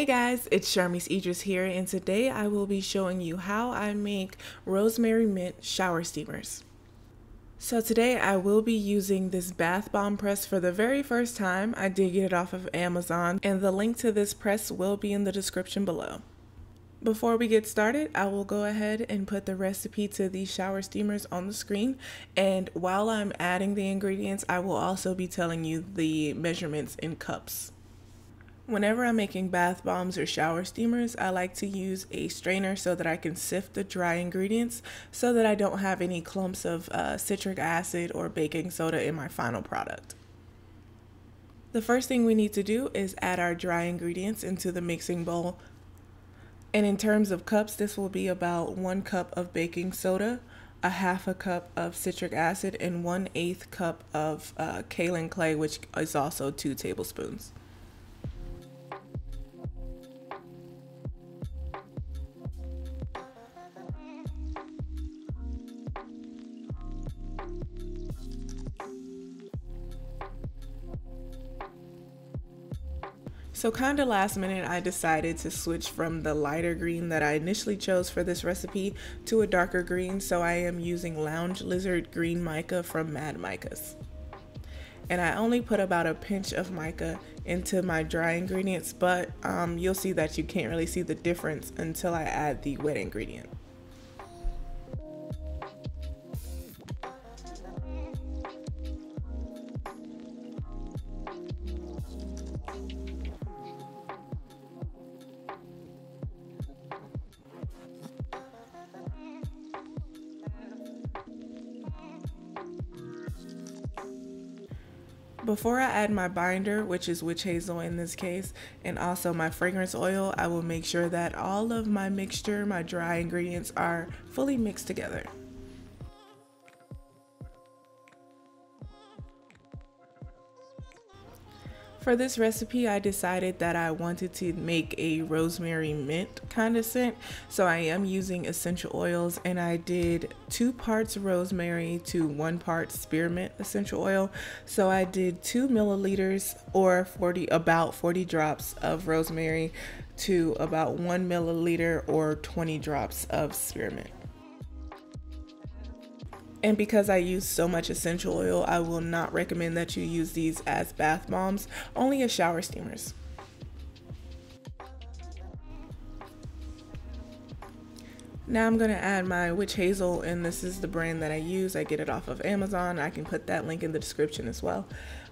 Hey guys, it's Sharmise Idris here, and today I will be showing you how I make rosemary mint shower steamers. So today I will be using this bath bomb press for the very first time. I did get it off of Amazon, and the link to this press will be in the description below. Before we get started, I will go ahead and put the recipe to these shower steamers on the screen, and while I'm adding the ingredients, I will also be telling you the measurements in cups. Whenever I'm making bath bombs or shower steamers, I like to use a strainer so that I can sift the dry ingredients so that I don't have any clumps of citric acid or baking soda in my final product. The first thing we need to do is add our dry ingredients into the mixing bowl. And in terms of cups, this will be about 1 cup of baking soda, a half a cup of citric acid, and 1/8 cup of kaolin clay, which is also 2 tablespoons. So kind of last minute, I decided to switch from the lighter green that I initially chose for this recipe to a darker green, so I am using Lounge Lizard Green Mica from Mad Micas. And I only put about a pinch of mica into my dry ingredients, but you'll see that you can't really see the difference until I add the wet ingredient. Before I add my binder, which is witch hazel in this case, and also my fragrance oil, I will make sure that all of my mixture, my dry ingredients, are fully mixed together. For this recipe, I decided that I wanted to make a rosemary mint kind of scent, so I am using essential oils, and I did 2 parts rosemary to 1 part spearmint essential oil. So I did 2 milliliters or about 40 drops of rosemary to about 1 milliliter or 20 drops of spearmint. And because I use so much essential oil, I will not recommend that you use these as bath bombs, only as shower steamers. Now I'm going to add my witch hazel, and this is the brand that I use. I get it off of Amazon. I can put that link in the description as well.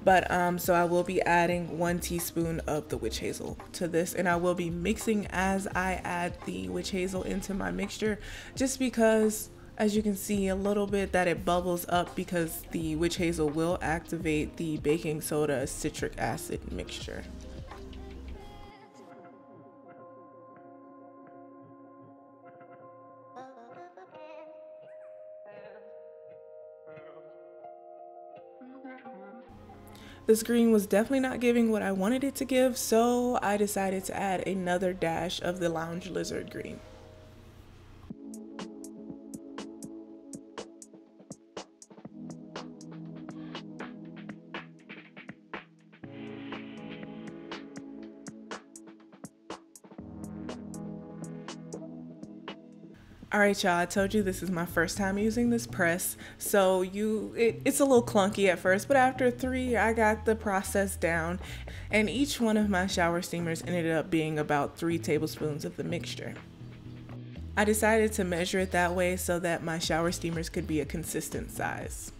But so I will be adding 1 teaspoon of the witch hazel to this, and I will be mixing as I add the witch hazel into my mixture, just because, as you can see a little bit, that it bubbles up because the witch hazel will activate the baking soda citric acid mixture. This green was definitely not giving what I wanted it to give, so I decided to add another dash of the Lounge Lizard green. Alright y'all, I told you this is my first time using this press, so it's a little clunky at first, but after 3 I got the process down, and each one of my shower steamers ended up being about 3 tablespoons of the mixture. I decided to measure it that way so that my shower steamers could be a consistent size.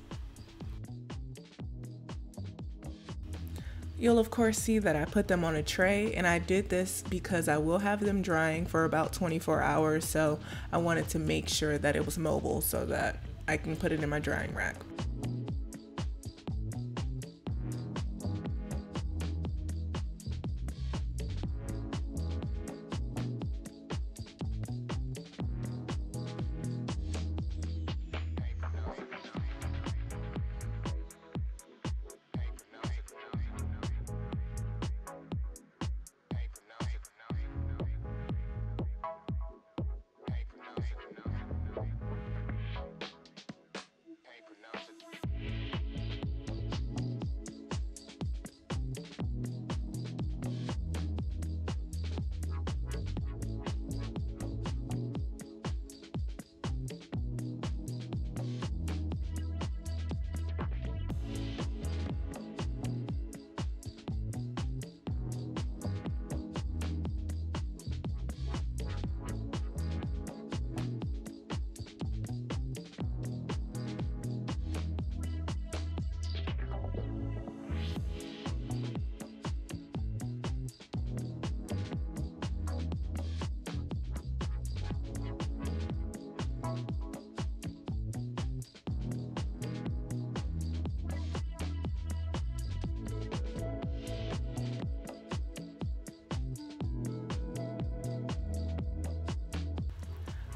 You'll of course see that I put them on a tray, and I did this because I will have them drying for about 24 hours, so I wanted to make sure that it was mobile so that I can put it in my drying rack.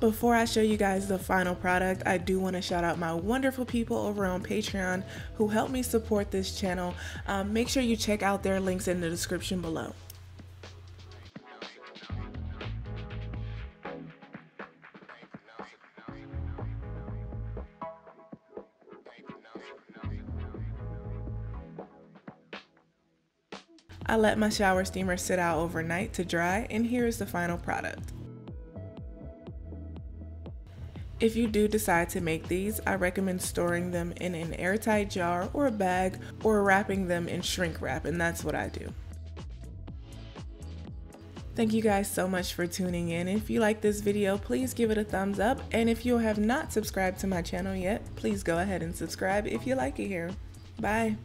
Before I show you guys the final product, I do want to shout out my wonderful people over on Patreon who help me support this channel. Make sure you check out their links in the description below. I let my shower steamer sit out overnight to dry, and here is the final product. If you do decide to make these, I recommend storing them in an airtight jar or a bag, or wrapping them in shrink wrap, and that's what I do. Thank you guys so much for tuning in. If you like this video, please give it a thumbs up, and if you have not subscribed to my channel yet, please go ahead and subscribe if you like it here. Bye!